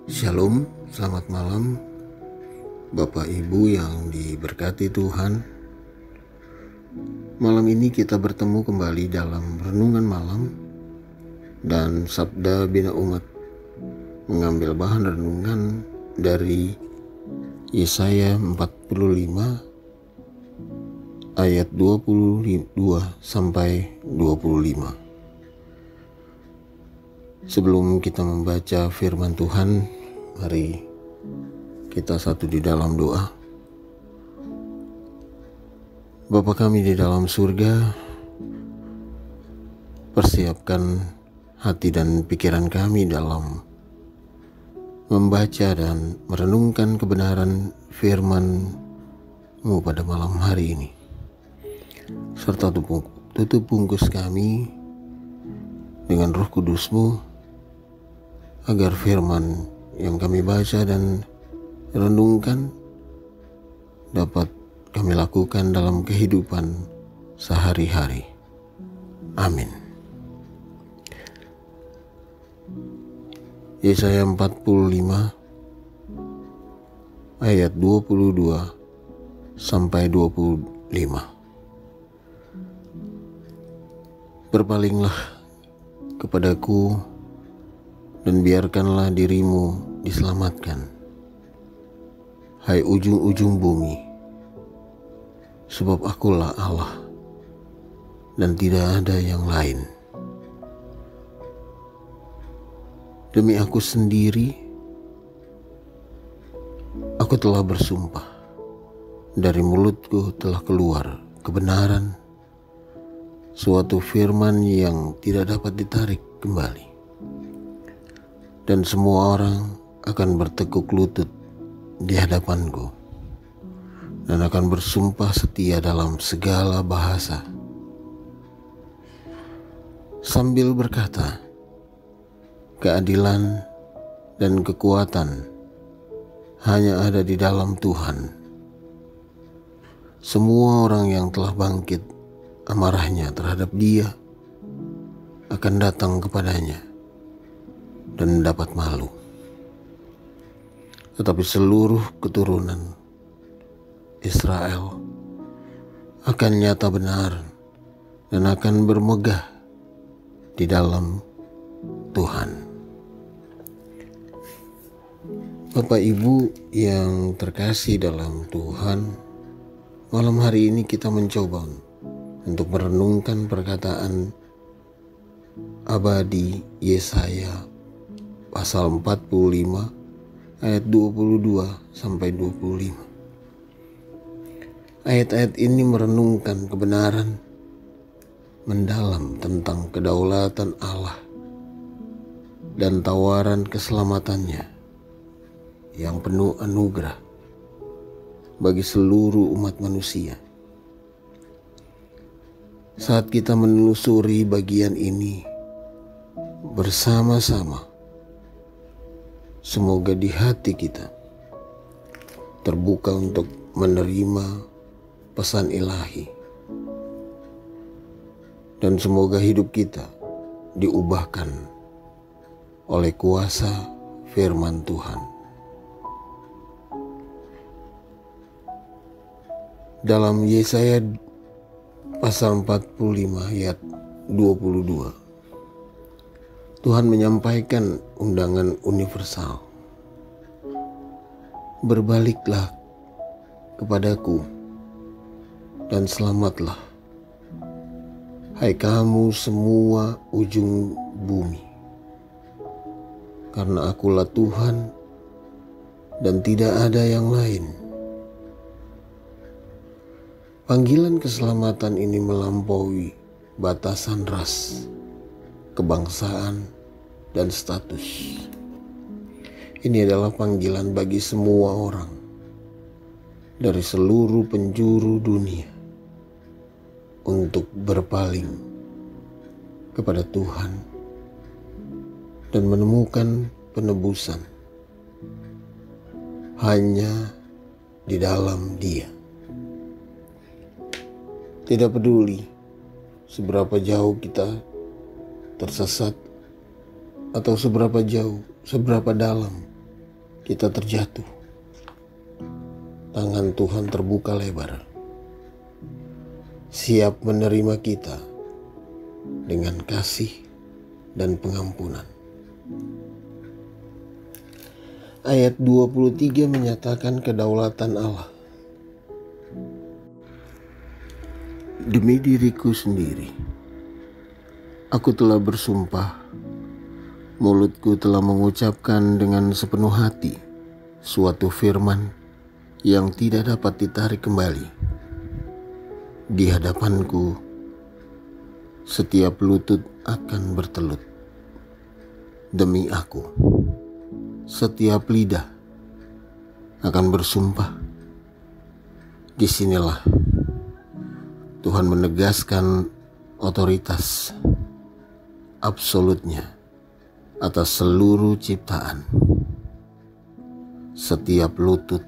Shalom, selamat malam Bapak Ibu yang diberkati Tuhan. Malam ini kita bertemu kembali dalam renungan malam, dan Sabda Bina Umat mengambil bahan renungan dari Yesaya 45 ayat 22 sampai 25. Sebelum kita membaca firman Tuhan, mari kita satu di dalam doa. Bapa kami di dalam surga, persiapkan hati dan pikiran kami dalam membaca dan merenungkan kebenaran firman-Mu pada malam hari ini. Serta tutup bungkus kami dengan Roh Kudus-Mu, agar firman yang kami baca dan renungkan dapat kami lakukan dalam kehidupan sehari-hari. Amin. Yesaya 45 ayat 22 sampai 25. Berpalinglah kepadaku dan biarkanlah dirimu diselamatkan, hai ujung-ujung bumi, sebab akulah Allah dan tidak ada yang lain. Demi aku sendiri, aku telah bersumpah, dari mulutku telah keluar kebenaran, suatu firman yang tidak dapat ditarik kembali. Dan semua orang akan bertekuk lutut di hadapanku dan akan bersumpah setia dalam segala bahasa, sambil berkata, keadilan dan kekuatan hanya ada di dalam Tuhan. Semua orang yang telah bangkit amarahnya terhadap Dia akan datang kepadanya dan dapat malu. Tetapi seluruh keturunan Israel akan nyata benar dan akan bermegah di dalam Tuhan. Bapak Ibu yang terkasih dalam Tuhan, malam hari ini kita mencoba untuk merenungkan perkataan abadi Yesaya pasal 45 ayat 22 sampai 25. Ayat-ayat ini merenungkan kebenaran mendalam tentang kedaulatan Allah dan tawaran keselamatannya yang penuh anugerah bagi seluruh umat manusia. Saat kita menelusuri bagian ini bersama-sama, semoga di hati kita terbuka untuk menerima pesan ilahi, dan semoga hidup kita diubahkan oleh kuasa firman Tuhan. Dalam Yesaya pasal 45 ayat 22, Tuhan menyampaikan undangan universal. Berbaliklah kepadaku dan selamatlah, hai kamu semua ujung bumi, karena akulah Tuhan dan tidak ada yang lain. Panggilan keselamatan ini melampaui batasan ras, kebangsaan, dan status. Ini adalah panggilan bagi semua orang dari seluruh penjuru dunia untuk berpaling kepada Tuhan dan menemukan penebusan hanya di dalam Dia. Tidak peduli seberapa jauh kita tersesat atau seberapa jauh, seberapa dalam kita terjatuh. Tangan Tuhan terbuka lebar, siap menerima kita dengan kasih dan pengampunan. Ayat 23 menyatakan kedaulatan Allah. Demi diriku sendiri, aku telah bersumpah, mulutku telah mengucapkan dengan sepenuh hati suatu firman yang tidak dapat ditarik kembali. Di hadapanku, setiap lutut akan bertelut. Demi aku, setiap lidah akan bersumpah. Disinilah Tuhan menegaskan otoritas absolutnya atas seluruh ciptaan. Setiap lutut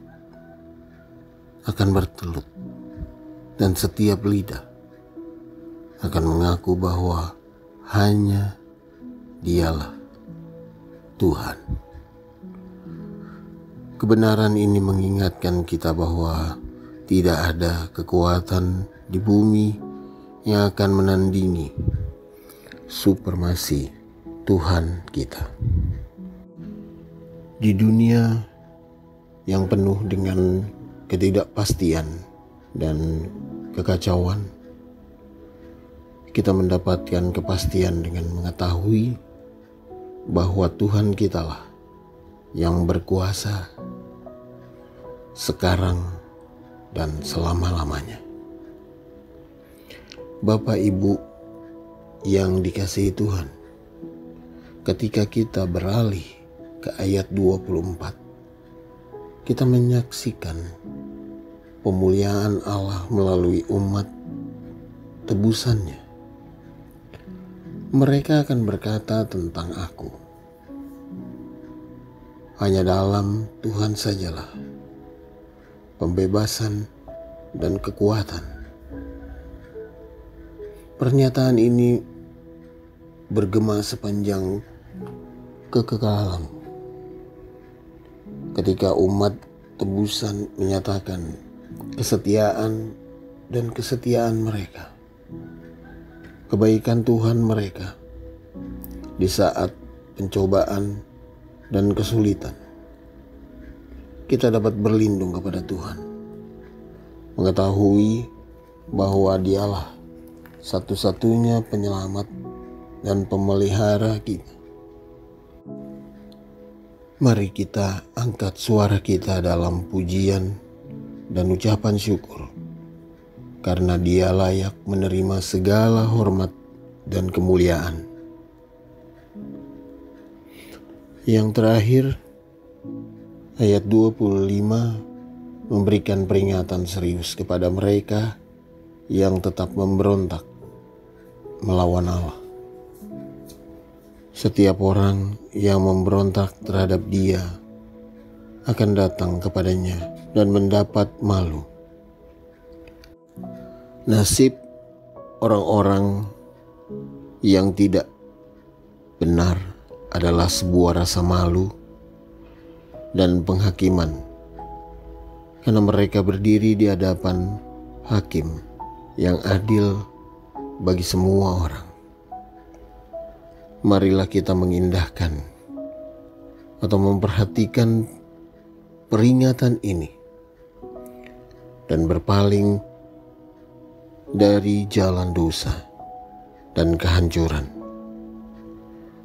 akan bertelut dan setiap lidah akan mengaku bahwa hanya Dialah Tuhan. Kebenaran ini mengingatkan kita bahwa tidak ada kekuatan di bumi yang akan menandingi supremasi Tuhan kita. Di dunia yang penuh dengan ketidakpastian dan kekacauan, kita mendapatkan kepastian dengan mengetahui bahwa Tuhan kitalah yang berkuasa sekarang dan selama-lamanya. Bapak Ibu yang dikasihi Tuhan, ketika kita beralih ke ayat 24, kita menyaksikan pemuliaan Allah melalui umat tebusannya. Mereka akan berkata tentang aku, hanya dalam Tuhan sajalah pembebasan dan kekuatan. Pernyataan ini bergema sepanjang kekekalan. Ketika umat tebusan menyatakan kesetiaan dan kesetiaan mereka, kebaikan Tuhan mereka di saat pencobaan dan kesulitan, kita dapat berlindung kepada Tuhan, mengetahui bahwa Dialah satu-satunya penyelamat dan pemelihara kita. Mari kita angkat suara kita dalam pujian dan ucapan syukur, karena Dia layak menerima segala hormat dan kemuliaan. Yang terakhir, ayat 25 memberikan peringatan serius kepada mereka yang tetap memberontak melawan Allah. Setiap orang yang memberontak terhadap Dia akan datang kepadanya dan mendapat malu. Nasib orang-orang yang tidak benar adalah sebuah rasa malu dan penghakiman, karena mereka berdiri di hadapan hakim yang adil bagi semua orang. Marilah kita mengindahkan atau memperhatikan peringatan ini dan berpaling dari jalan dosa dan kehancuran.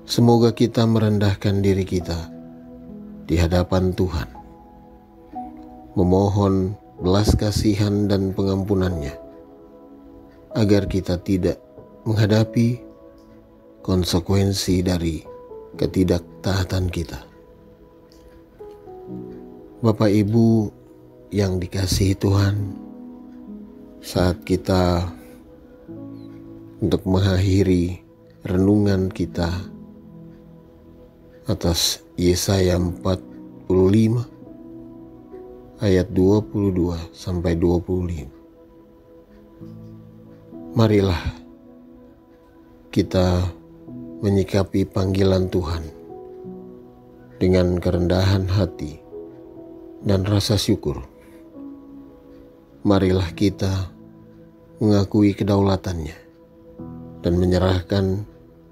Semoga kita merendahkan diri kita di hadapan Tuhan, memohon belas kasihan dan pengampunannya, agar kita tidak menghadapi konsekuensi dari ketidaktaatan kita. Bapak Ibu yang dikasihi Tuhan, saat kita untuk mengakhiri renungan kita atas Yesaya 45 ayat 22 sampai 25. Marilah kita menyikapi panggilan Tuhan dengan kerendahan hati dan rasa syukur. Marilah kita mengakui kedaulatannya dan menyerahkan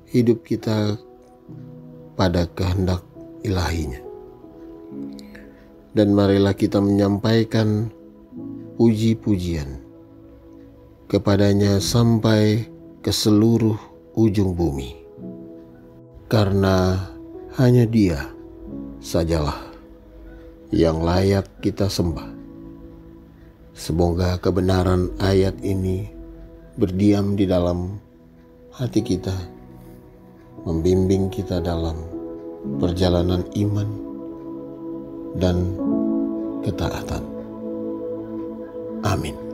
hidup kita pada kehendak ilahinya. Dan marilah kita menyampaikan puji-pujian kepadanya sampai ke seluruh ujung bumi, karena hanya Dia sajalah yang layak kita sembah. Semoga kebenaran ayat ini berdiam di dalam hati kita, membimbing kita dalam perjalanan iman dan ketaatan. Amin.